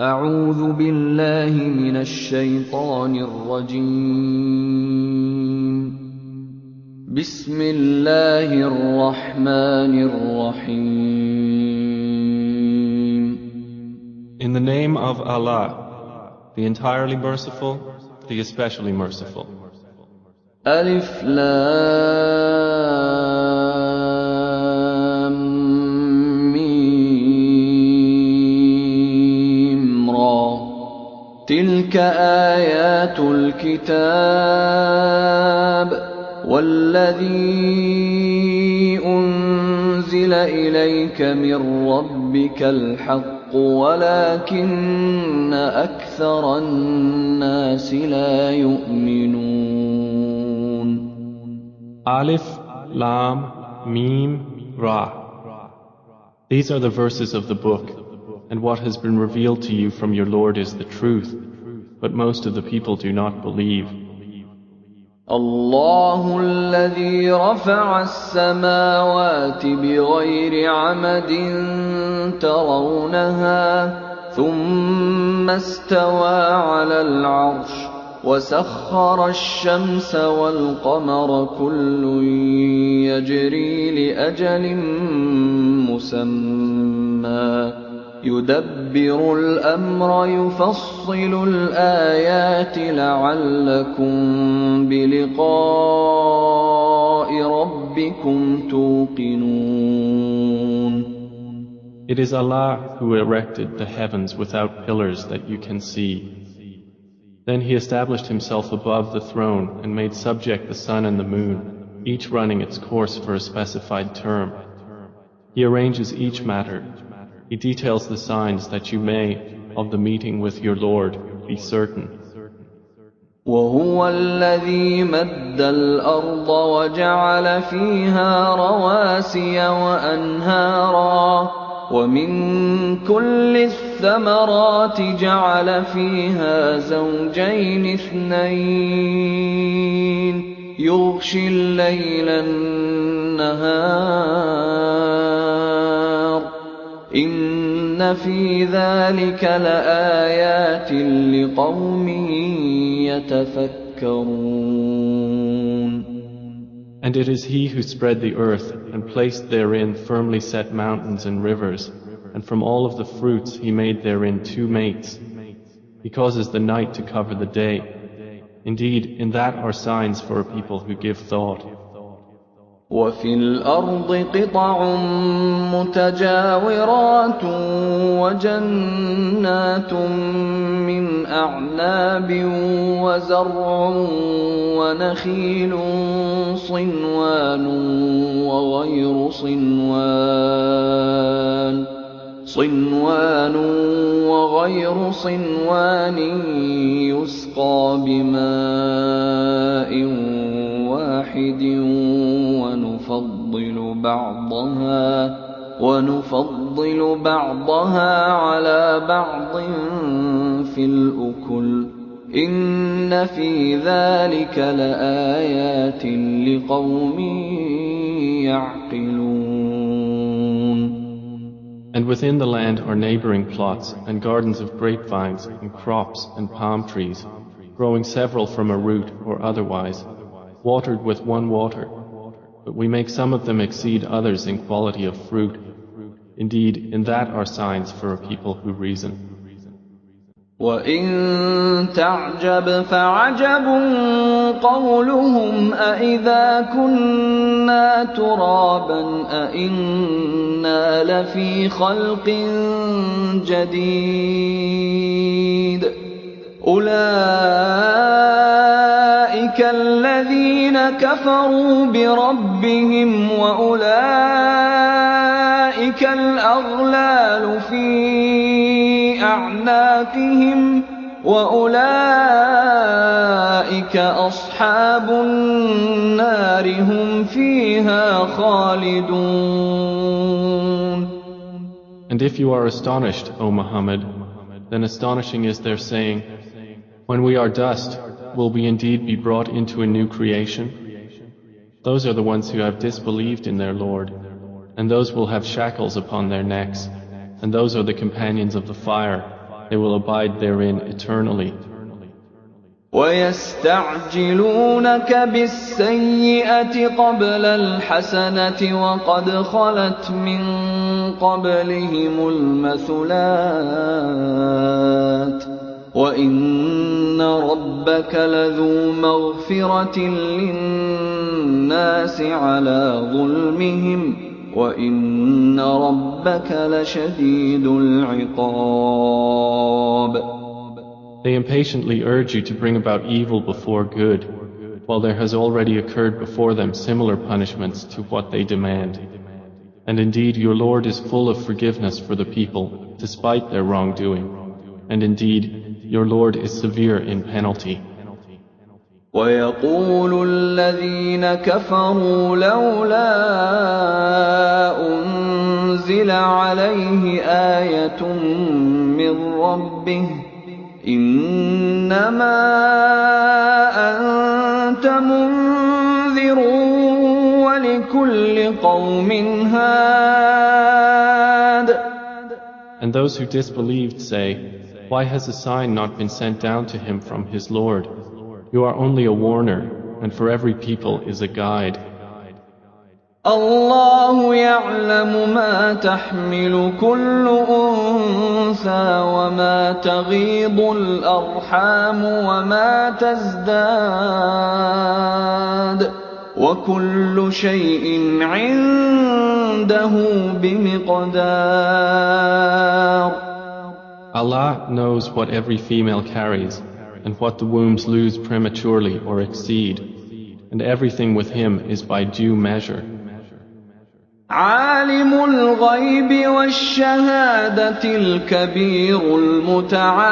أعوذ بالله من الشيطان الرجيم. بسم الله الرحمن الرحيم. In the name of Allah, the entirely merciful, the especially merciful. ألف لام ميم را تلك آيات الكتاب والذي أنزل إليك من ربك الحق ولكن أكثر الناس لا يؤمنون. Alif, Lam, Mim, Ra. These are the verses of the book, and what has been revealed to you from your Lord is the truth, but most of the people do not believe. الله الذي رفع السماوات بغير عمد ترونها ثم استوى على العرش وسخر الشمس والقمر كل يجري لأجل مسمى يدبر الأمر يفصل الآيات لعلكم بلقاء ربكم توقنون. It is Allah who erected the heavens without pillars that you can see. Then He established Himself above the throne and made subject the sun and the moon, each running its course for a specified term. He arranges each matter. He details the signs that you may, of the meeting with your Lord, be certain. وهو الذي مد الأرض وجعل فيها رواسي وأنهارا ومن كل الثمرات جعل فيها زوجين اثنين يغشي الليل النهار إن في ذلك لآيات لقوم يتفكرون. And it is He who spread the earth and placed therein firmly set mountains and rivers, and from all of the fruits He made therein two mates. He causes the night to cover the day. Indeed, in that are signs for a people who give thought. وفي الأرض قطع متجاورات وجنات من أعناب وزرع ونخيل صنوان وغير صنوان يسقى بماء واحد ونفضل بعضها على بعض في الأكل إن في ذلك لآيات لقوم يعقلون. And within the land are neighboring plots and gardens of grapevines and crops and palm trees, growing several from a root or otherwise, watered with one water. But we make some of them exceed others in quality of fruit. Indeed, in that are signs for a people who reason. وَإِن تَعْجَبْ فَعَجَبٌ قَوْلُهُمْ أَإِذَا كُنَّا تُرَابًا أَإِنَّا لَفِي خَلْقٍ جَدِيدٍ أُولَئِكَ الَّذِينَ كَفَرُوا بِرَبِّهِمْ وَأُولَئِكَ الْأَغْلَالُ فِي أَعْنَاقِهِمْ وَأُولَئِكَ أَصْحَابُ النَّارِ هُمْ فِيهَا خَالِدُونَ. And if you are astonished, O Muhammad, then astonishing is their saying, when we are dust, will we indeed be brought into a new creation? Those are the ones who have disbelieved in their Lord, and those will have shackles upon their necks, and those are the companions of the fire. they will abide therein eternally. وَيَسْتَعْجِلُونَكَ بِالسَّيِّئَةِ قَبْلَ الْحَسَنَةِ وَقَدْ خَلَتْ مِن قَبْلِهِمُ الْمَثُلَاتُ وَإِنَّ رَبَّكَ لَذُو مَغْفِرَةٍ لِّلنَّاسِ عَلَىٰ ظُلْمِهِمْ وَإِنَّ رَبَّكَ لَشَدِيدُ الْعِقَابِ. They impatiently urge you to bring about evil before good, while there has already occurred before them similar punishments to what they demand. And indeed your Lord is full of forgiveness for the people, despite their wrongdoing. And indeed your Lord is severe in penalty. وَيَقُولُ الَّذِينَ كَفَرُوا لَوْلَا أُنزِلَ عَلَيْهِ آيَةٌ مِّن رَّبِّهِ إِنَّمَا أَنتَ مُنذِرٌ وَلِكُلِّ قَوْمٍ هَادٍ. And those who disbelieved say, why has a sign not been sent down to him from his Lord? You are only a warner, and for every people is a guide. الله يعلم ما تحمل كل أنثى وما تغيض الأرحام وما تزداد وكل شيء عنده بمقدار. Allah knows what every female carries and what the wombs lose prematurely or exceed, and everything with him is by due measure. عالم الغيب والشهادة الكبير المتعال.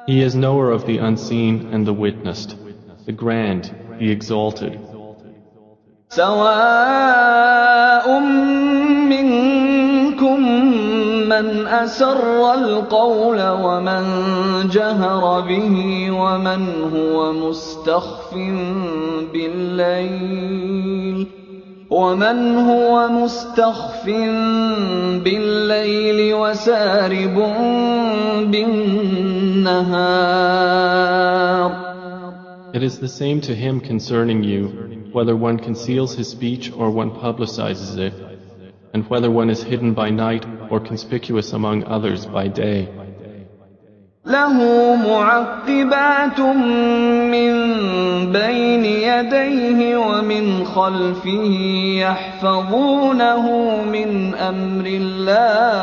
He is knower of the unseen and the witnessed, the grand, the exalted. سواء منكم من أسر القول ومن جهر به ومن هو مستخف بالليل وسارب بالنهار. It is the same to him concerning you, whether one conceals his speech or one publicizes it, and whether one is hidden by night or conspicuous among others by day. له معقبات من بين يديه ومن خلفه يحفظونه من أمر الله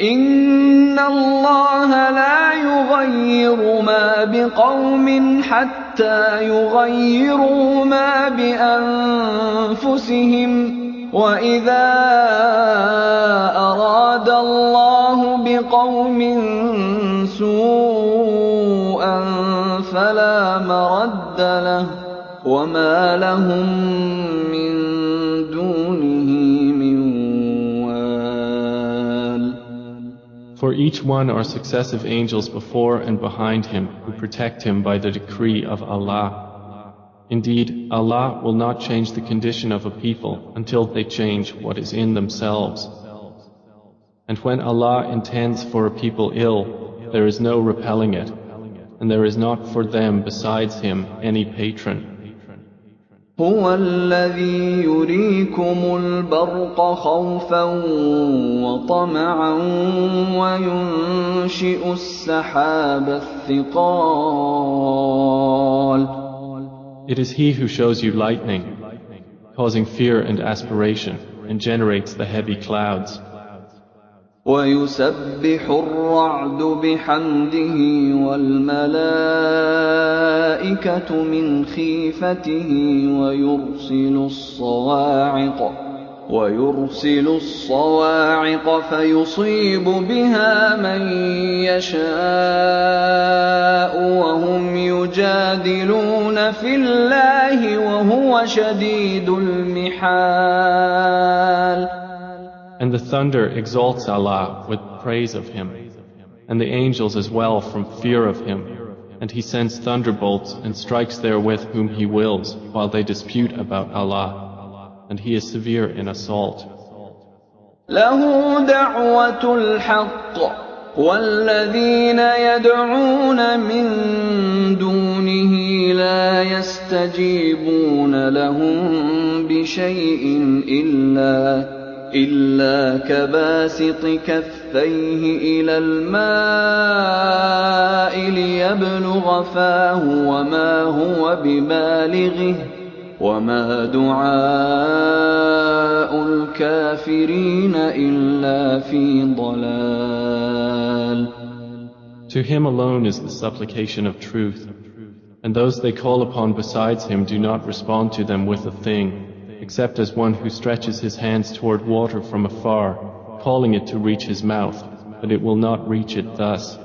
إن الله لا يغير ما بقوم حتى يغيروا ما بأنفسهم وإذا أراد الله بقوم سوءا فلا مرد له وما لهم من دونه من وال. For each one are successive angels before and behind him who protect him by the decree of Allah. Indeed, Allah will not change the condition of a people until they change what is in themselves. And when Allah intends for a people ill, there is no repelling it, and there is not for them besides Him any patron. هو الذي يريكم البرق خوفا وطمعا وينشئ السحاب الثقال. It is He who shows you lightning, causing fear and aspiration, and generates the heavy clouds. ويسبح الرعد بحمده والملائكة من خيفته ويرسل الصواعق فيصيب بها من يشاء وهم يجادلون في الله وهو شديد المحال. And the thunder exalts Allah with praise of Him, and the angels as well from fear of Him, and He sends thunderbolts and strikes therewith whom He wills while they dispute about Allah, and He is severe in assault. له دعوة الحق والذين يدعون من دونه لا يستجيبون لهم بشيء إلا كباسط كفيه إلى الماء ليبلغ فاه وما هو ببالغه وما دعاء الكافرين إلا في ضلال. To him alone is the supplication of truth, and those they call upon besides him do not respond to them with a thing, except as one who stretches his hands toward water from afar, calling it to reach his mouth, but it will not reach it thus.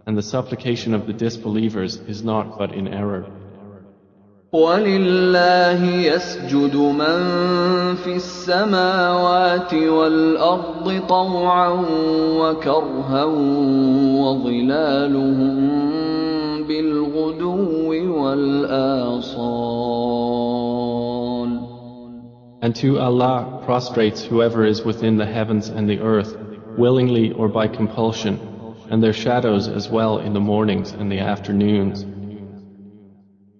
And the supplication of the disbelievers is not but in error. وَلِلَّهِ يَسْجُدُ مَن فِي السَّمَاوَاتِ وَالْأَرْضِ طَوْعًا وَكَرْهًا وَظِلَالُهُم بِالْغُدُوِّ وَالْآصَالِ. And to Allah prostrates whoever is within the heavens and the earth, willingly or by compulsion, and their shadows as well in the mornings and the afternoons.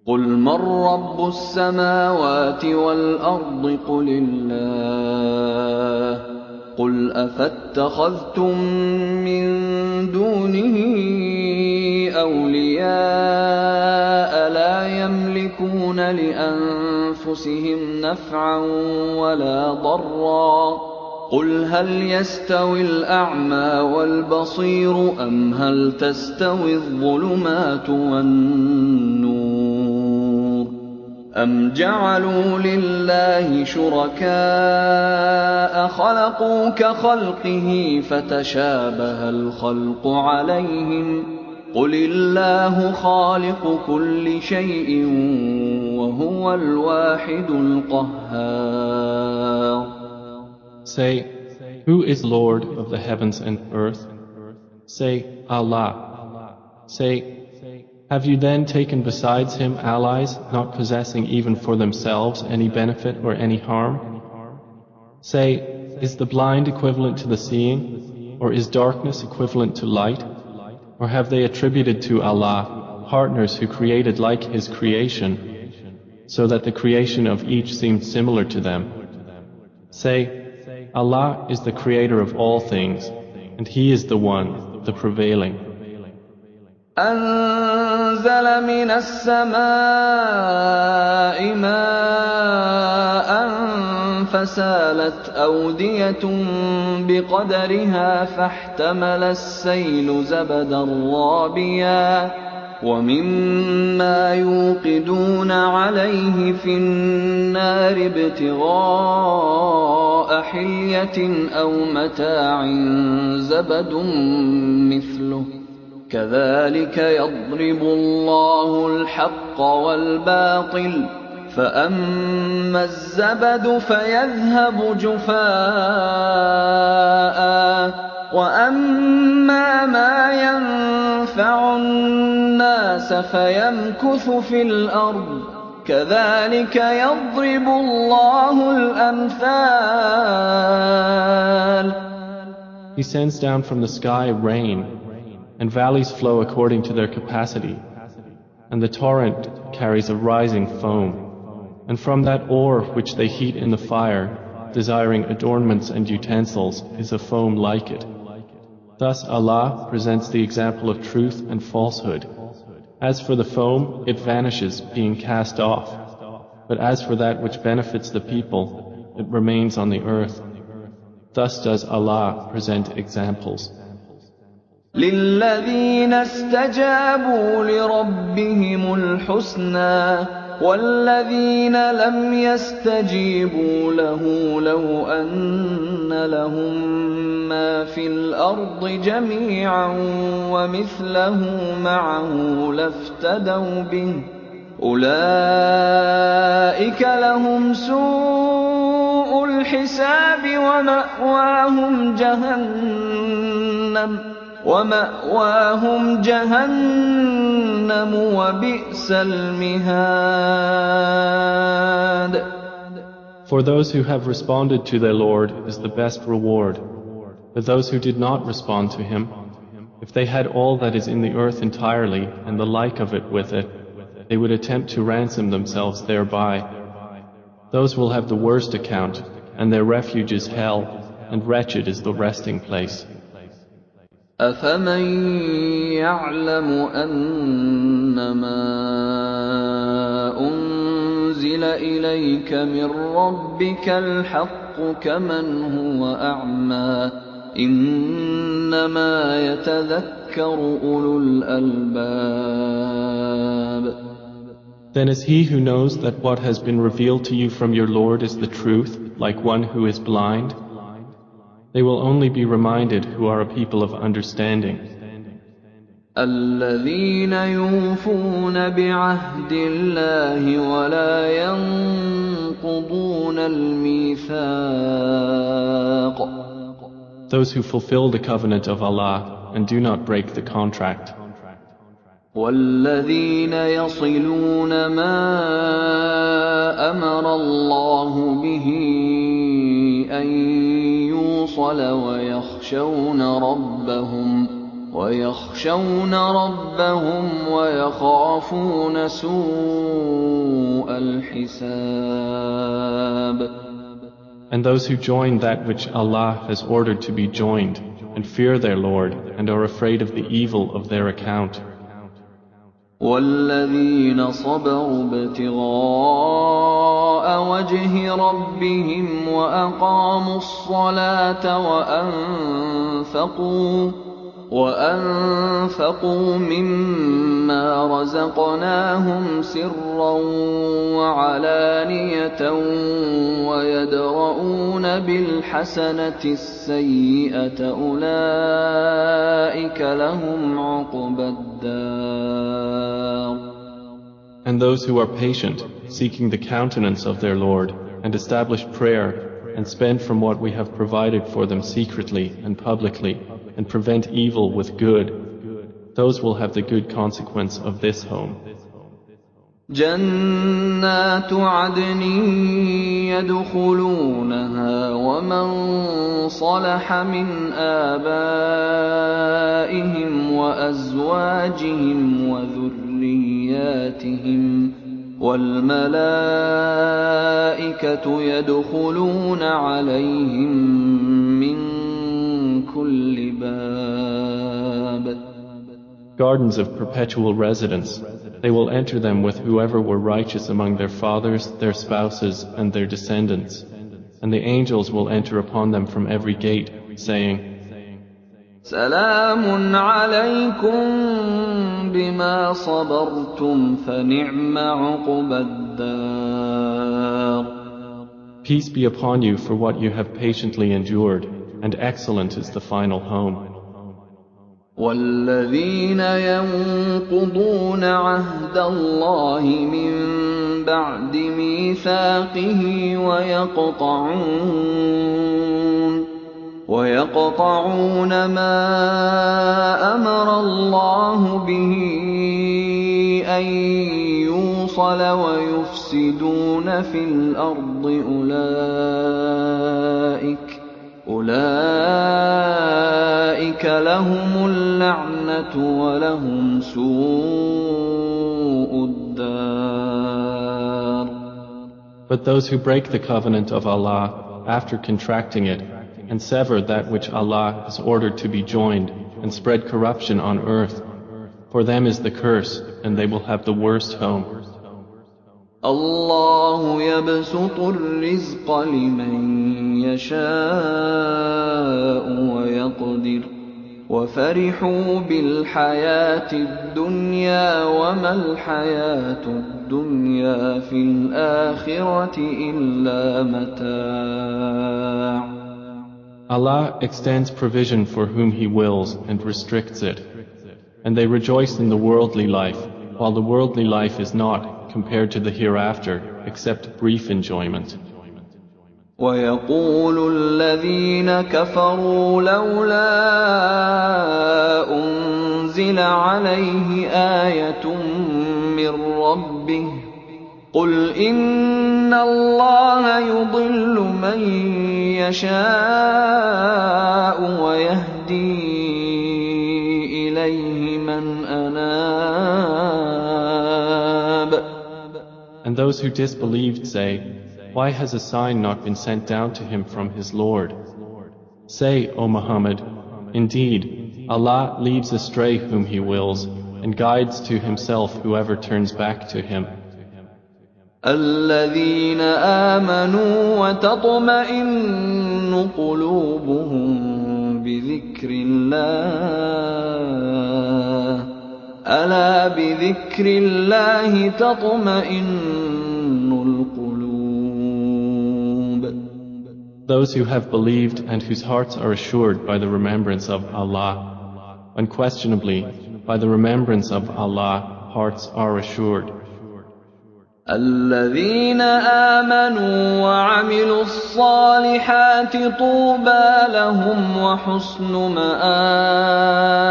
قُلْ مَن رَّبُّ السَّمَاوَاتِ وَالْأَرْضِ قُلِ اللَّهُ قُلْ أَفَاتَّخَذْتُم مِّن دُونِهِ أَوْلِيَاءَ لَا يَمْلِكُونَ لِأَنفُسِهِمْ نَفْعًا وَلَا ضَرًّا قُلْ هَلْ يَسْتَوِي الْأَعْمَىٰ وَالْبَصِيرُ أَمْ هَلْ تَسْتَوِي الظُّلُمَاتُ وَالنُّورُ أَمْ جَعَلُوا لِلَّهِ شُرَكَاءَ خَلَقُوا كَخَلْقِهِ فَتَشَابَهَ الْخَلْقُ عَلَيْهِمْ قُلِ اللَّهُ خَالِقُ كُلِّ شَيْءٍ وَهُوَ الْوَاحِدُ الْقَهَّارُ. Say, who is Lord of the heavens and earth? Say, Allah. Say, have you then taken besides him allies, not possessing even for themselves any benefit or any harm? Say, is the blind equivalent to the seeing, or is darkness equivalent to light? Or have they attributed to Allah partners who created like his creation, so that the creation of each seemed similar to them? Say, Allah is the creator of all things, and He is the one, the prevailing. أنزل من السماء ماء فسالت أودية بقدرها فاحتمل السيل زبدا رابيا ومما يوقدون عليه في النار ابتغاء حلية أو متاع زبد مثله كذلك يضرب الله الحق والباطل فأما الزبد فيذهب جفاء وأما ما ينفع الناس فيمكث في الأرض كذلك يضرب الله الأمثال. He sends down from the sky rain, and valleys flow according to their capacity, and the torrent carries a rising foam, and from that ore which they heat in the fire, desiring adornments and utensils, is a foam like it. Thus Allah presents the example of truth and falsehood. As for the foam, it vanishes, being cast off. But as for that which benefits the people, it remains on the earth. Thus does Allah present examples. لِلَّذِينَ اسْتَجَابُوا لِرَبِّهِمُ الْحُسْنَى وَالَّذِينَ لَمْ يَسْتَجِيبُوا لَهُ لَوْ أَنَّ لَهُم مَّا فِي الْأَرْضِ جَمِيعًا وَمِثْلَهُ مَعَهُ لَافْتَدَوْا بِهِ أُولَٰئِكَ لَهُمْ سُوءُ الْحِسَابِ وَمَأْوَاهُمْ جَهَنَّمُ وَبِئْسَ الْمِهَادُ. For those who have responded to their Lord is the best reward. But those who did not respond to Him, if they had all that is in the earth entirely and the like of it with it, they would attempt to ransom themselves thereby. Those will have the worst account, and their refuge is hell, and wretched is the resting place. أَفَمَن يَعْلَمُ أَنَّمَا أُنزِلَ إِلَيْكَ مِن رَّبِّكَ الْحَقُّ كَمَنْ هُوَ أَعْمَىٰ إِنَّمَا يَتَذَكَّرُ أُولُو الْأَلْبَابِ. Then is he who knows that what has been revealed to you from your Lord is the truth, like one who is blind? They will only be reminded who are a people of understanding. الَّذِينَ يُوفُونَ بِعَهْدِ اللَّهِ وَلَا يَنقُضُونَ الْمِيثَاقَ. Those who fulfill the covenant of Allah and do not break the contract. وَالَّذِينَ يَصِلُونَ مَا أَمَرَ اللَّهُ بِهِ أَن يُوصَلَ وَيَخْشَوْنَ رَبَّهُمْ وَيَخَافُونَ سُوءَ الْحِسَابِ. And those who join that which Allah has ordered to be joined, and fear their Lord, and are afraid of the evil of their account. وَالَّذِينَ صَبَرُوا ابْتِغَاءَ وَجْهِ رَبِّهِمْ وَأَقَامُوا الصَّلَاةَ وَأَنفَقُوا مِمَّا رَزَقْنَاهُمْ سِرًّا وَعَلَانِيَةً وَيَدْرَءُونَ بِالْحَسَنَةِ السَّيِّئَةَ أُولَٰئِكَ لَهُمْ عُقْبَى الدَّارِ. And those who are patient, seeking the countenance of their Lord, and establish prayer, and spend from what we have provided for them secretly and publicly, and prevent evil with good, those will have the good consequence of this home. جَنَّاتُ عَدْنٍ يَدْخُلُونَهَا وَمَن صَلَحَ مِنْ آبَائِهِمْ وَأَزْوَاجِهِمْ وَذُرِّيَّاتِهِمْ وَالْمَلَائِكَةُ يَدْخُلُونَ عَلَيْهِم مِّن كُلِّ بَابٍ. Gardens of perpetual residence, they will enter them with whoever were righteous among their fathers, their spouses, and their descendants. And the angels will enter upon them from every gate, saying, سَلَامٌ عَلَيْكُمْ بِمَا صَبَرْتُمْ فَنِعْمَ عُقْبَى الدَّارِ. Peace be upon you for what you have patiently endured, and excellent is the final home. وَالَّذِينَ يَنقُضُونَ عَهْدَ اللَّهِ مِن بَعْدِ مِيثَاقِهِ وَيَقْطَعُونَ مَا أَمَرَ اللَّهُ بِهِ أَن يُوصَلَ وَيُفْسِدُونَ فِي الْأَرْضِ أُولَٰئِكَ لَهُمُ اللَّعْنَةُ وَلَهُمْ سُوءُ الدَّارِ. But those who break the covenant of Allah after contracting it, and sever that which Allah has ordered to be joined, and spread corruption on earth, for them is the curse, and they will have the worst home. الله يبسط الرزق لمن يشاء ويقدر وفرحوا بالحياة الدنيا وما الحياة الدنيا في الآخرة إلا متاع. Allah extends provision for whom He wills and restricts it, and they rejoice in the worldly life, while the worldly life is not, compared to the hereafter, except brief enjoyment. وَيَقُولُ الَّذِينَ كَفَرُوا لَوْلَا أُنزِلَ عَلَيْهِ آيَةٌ مِّن رَّبِّهِ قل إن الله يضل من يشاء ويهدي إليه من أناب. And those who disbelieved say, why has a sign not been sent down to him from his Lord? Say, O Muhammad, indeed, Allah leaves astray whom He wills and guides to Himself whoever turns back to Him. الذين آمنوا وتطمئن قلوبهم بذكر الله ألا بذكر الله تطمئن القلوب. Those who have believed and whose hearts are assured by the remembrance of Allah. Unquestionably, by the remembrance of Allah, hearts are assured. الذين آمنوا وعملوا الصالحات طوبى لهم وحسن مآب.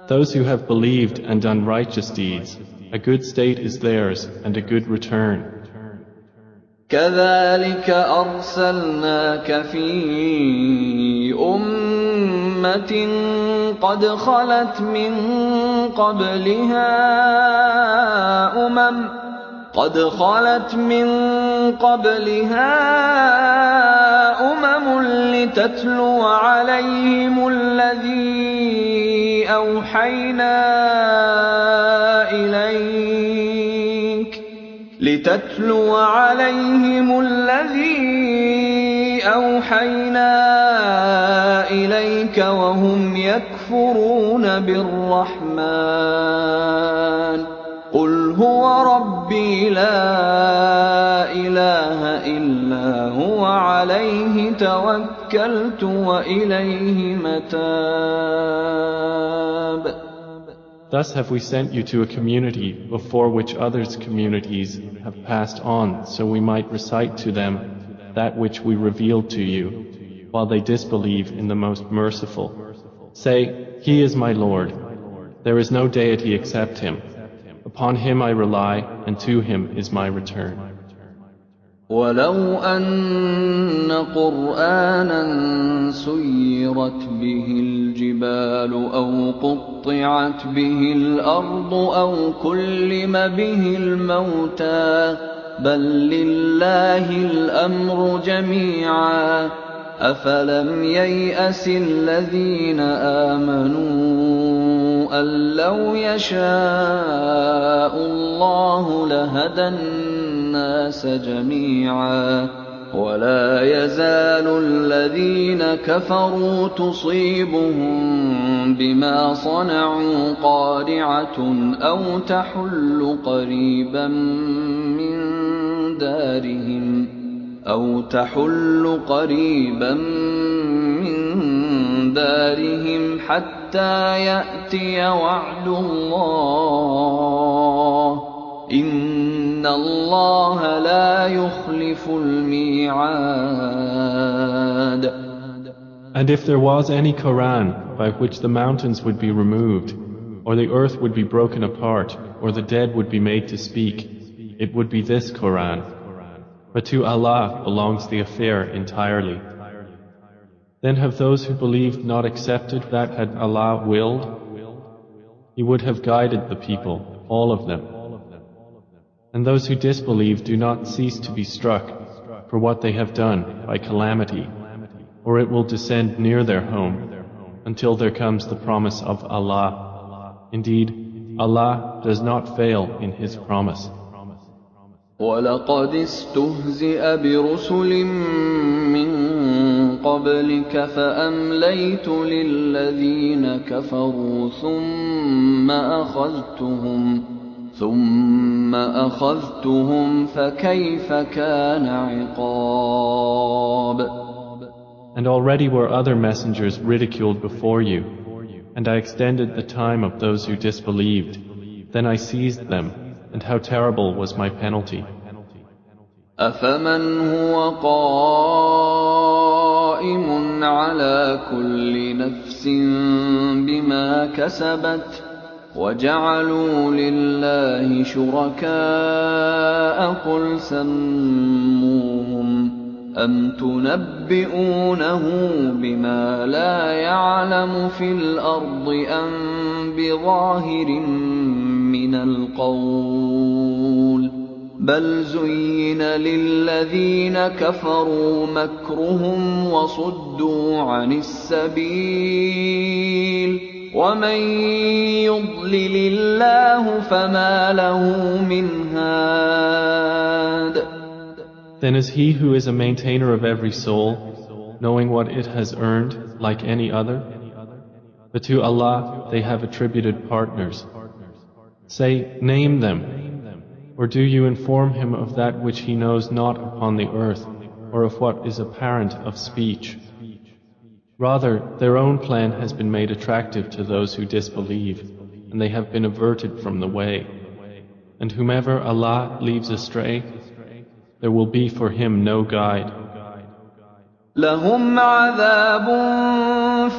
Those who have believed and done righteous deeds, a good state is theirs and a good return. كذلك أرسلناك في أمة قد خلت من قبلها أمم لتتلو عليهم الذي أوحينا إليك وهم يكفرون بالرحمن قل هو ربي لا إله إلا هو عليه توكلت وإليه متاب. Thus have we sent you to a community before which others' communities have passed on, so we might recite to them that which we revealed to you, while they disbelieve in the Most Merciful. Say, He is my Lord. There is no deity except Him. Upon Him I rely, and to Him is my return. ولو أن قرآنا سيرت به الجبال أو قطعت به الأرض أو كلم به الموتى بل لله الأمر جميعا أفلم ييأس الذين آمنوا أن لو يشاء الله لهدى الناس جميعا ولا يزال الذين كفروا تصيبهم بما صنعوا قارعة أو تحل قريبا من دارهم حتى يأتي وعد الله إن الله لا يخلف الميعاد. And if there was any Quran by which the mountains would be removed, or the earth would be broken apart, or the dead would be made to speak, it would be this Quran. But to Allah belongs the affair entirely. Then have those who believed not accepted that had Allah willed? He would have guided the people, all of them. And those who disbelieve do not cease to be struck for what they have done by calamity, or it will descend near their home until there comes the promise of Allah. Indeed, Allah does not fail in His promise. وَلَقَدِ اسْتُهْزِئَ بِرُسُلٍ مِّن قَبْلِكَ فَأَمْلَيْتُ لِلَّذِينَ كَفَرُوا ثُمَّ أَخَذْتُهُمْ فَكَيْفَ كَانَ عِقَابِ. And already were other messengers ridiculed before you, and I extended the time of those who disbelieved. Then I seized them, and how terrible was my penalty. أَفَمَنْ هُوَ قَائِمٌ عَلَى كُلِّ نَفْسٍ بِمَا كَسَبَتْ وجعلوا لله شركاء قل سموهم أم تنبئونه بما لا يعلم في الأرض أم بظاهر من القول بل زين للذين كفروا مكرهم وصدوا عن السبيل ومن يضلل الله فما له من هاد. Then is he who is a maintainer of every soul, knowing what it has earned, like any other? But to Allah they have attributed partners. Say, name them. Or do you inform him of that which he knows not upon the earth, or of what is apparent of speech? Rather, their own plan has been made attractive to those who disbelieve, and they have been averted from the way. And whomever Allah leaves astray, there will be for him no guide. لهم عذاب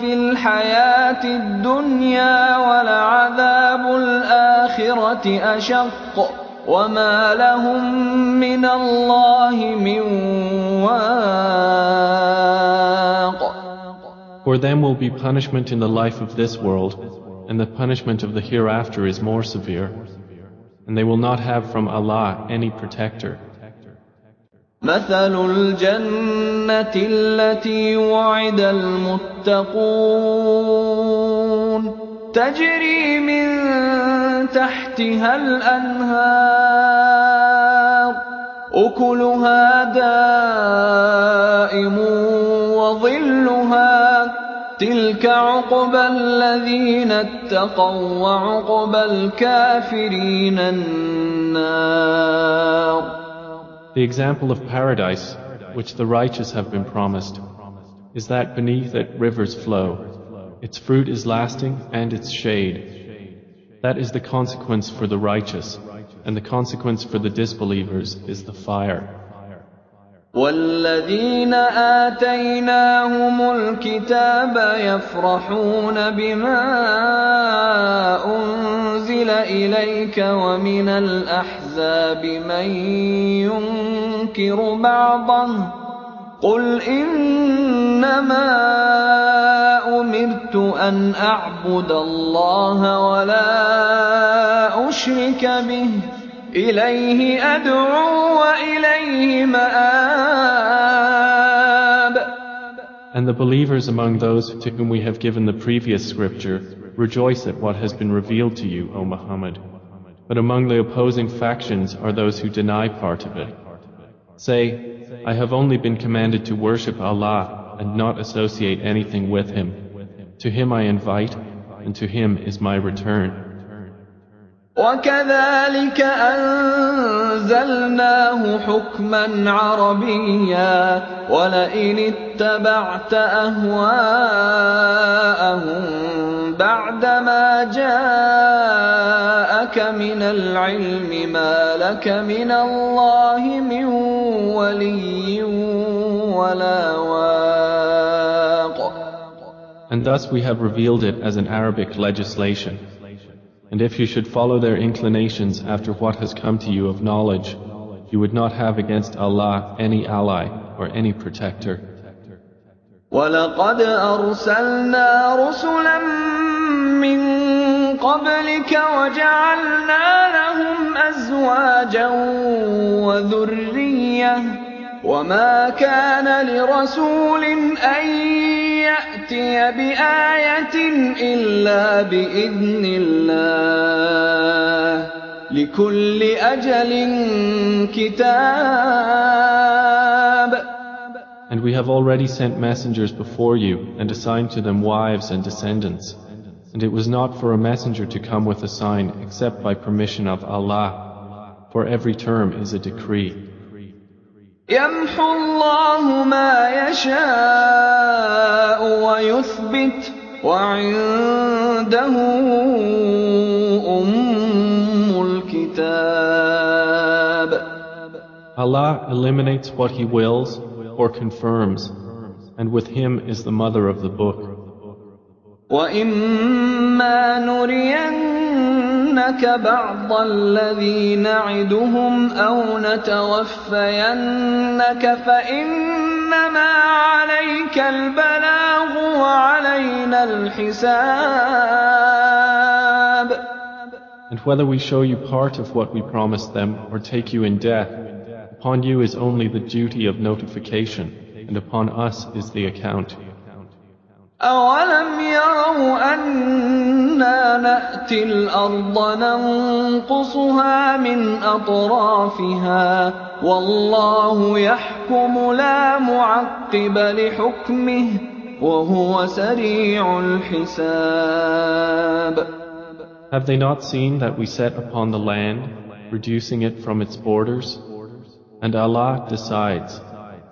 في الحياة الدنيا ولعذاب الآخرة أشق وما لهم من الله من واق. For them will be punishment in the life of this world, and the punishment of the hereafter is more severe, and they will not have from Allah any protector. مثل الجنة التي وعد المتقون تجري من تحتها الأنهار أكلها دائم وظلها تلك عقبى الذين اتقوا وعقبى الكافرين النار. The example of paradise, which the righteous have been promised, is that beneath it rivers flow. Its fruit is lasting and its shade. That is the consequence for the righteous, and the consequence for the disbelievers is the fire. والذين آتيناهم الكتاب يفرحون بما أنزل إليك ومن الأحزاب من ينكر بعضه قل إنما أمرت أن أعبد الله ولا أشرك به إليه أدعو وإليه مآب. And the believers among those to whom we have given the previous scripture rejoice at what has been revealed to you, O Muhammad. But among the opposing factions are those who deny part of it. Say, I have only been commanded to worship Allah and not associate anything with Him. To Him I invite, and to Him is my return. وكذلك أنزلناه حكما عربيا ولئن اتبعت أهواءهم بعدما جاءك من العلم ما لك من الله من ولي ولا واق. And thus we have revealed it as an Arabic legislation. And if you should follow their inclinations after what has come to you of knowledge, you would not have against Allah any ally or any protector. وَلَقَدْ أَرْسَلْنَا رُسُلًا مِّن قَبْلِكَ وَجَعَلْنَا لَهُمْ أَزْوَاجًا وَذُرِّيَّةً وَمَا كَانَ لِرَسُولٍ أَن يَأْتِيَ بِآيَةٍ إِلَّا بِإِذْنِ اللَّهِ لِكُلِّ أَجَلٍ كِتَابٌ. And we have already sent messengers before you and assigned to them wives and descendants. And it was not for a messenger to come with a sign except by permission of Allah. For every term is a decree. يَمْحُو اللَّهُ مَا يَشَاءُ وَيُثْبِتُ وَعِندَهُ أُمُّ الْكِتَابِ. Allah eliminates what He wills or confirms, and with Him is the mother of the book. وَإِمَّا نُرِيَنَّكَ نُرِيَنَّكَ بَعْضَ الَّذِي نَعِدُهُمْ أَوْ نَتَوَفَّيَنَّكَ فَإِنَّمَا عَلَيْكَ الْبَلَاغُ وَعَلَيْنَا الْحِسَابُ. And whether we show you part of what we promised them or take you in death, upon you is only the duty of notification, and upon us is the account. أَوَلَمْ يَرَوْا أَنَّا نَأْتِي الْأَرْضَ نَنقُصُهَا مِنْ أَطْرَافِهَا وَاللَّهُ يَحْكُمُ لَا مُعَقِّبَ لِحُكْمِهِ وَهُوَ سَرِيعُ الْحِسَابِ. Have they not seen that we set upon the land, reducing it from its borders? And Allah decides.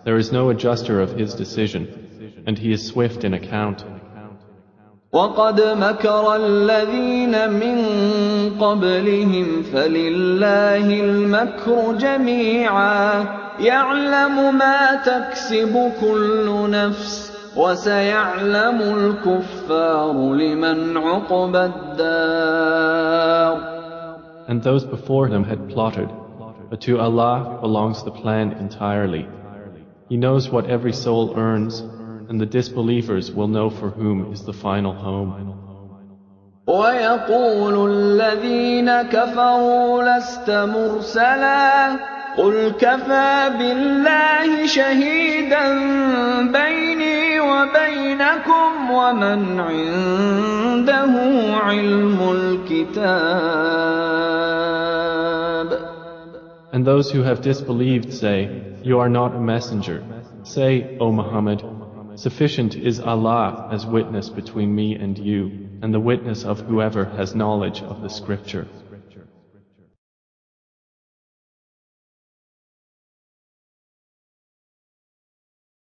There is no adjuster of His decision, and He is swift in account. وَقَدْ مَكَرَ الَّذِينَ مِن قَبْلِهِمْ فَلِلَّهِ الْمَكْرُ جَمِيعًا يَعْلَمُ مَا تَكْسِبُ كُلُّ نَفْسٍ وَسَيَعْلَمُ الْكُفَّارُ لِمَنْ عُقْبَى الدَّارِ. And those before them had plotted, but to Allah belongs the plan entirely. He knows what every soul earns, and the disbelievers will know for whom is the final home. وَيَقُولُ الَّذِينَ كَفَرُوا لَسْتَ مُرْسَلًا قُلْ كَفَىٰ بِاللَّهِ شَهِيدًا بَيْنِي وَبَيْنَكُمْ وَمَنْ عِندَهُ عِلْمُ الْكِتَابِ. And those who have disbelieved say, "You are not a messenger." Say, O Muhammad, sufficient is Allah as witness between me and you, and the witness of whoever has knowledge of the scripture.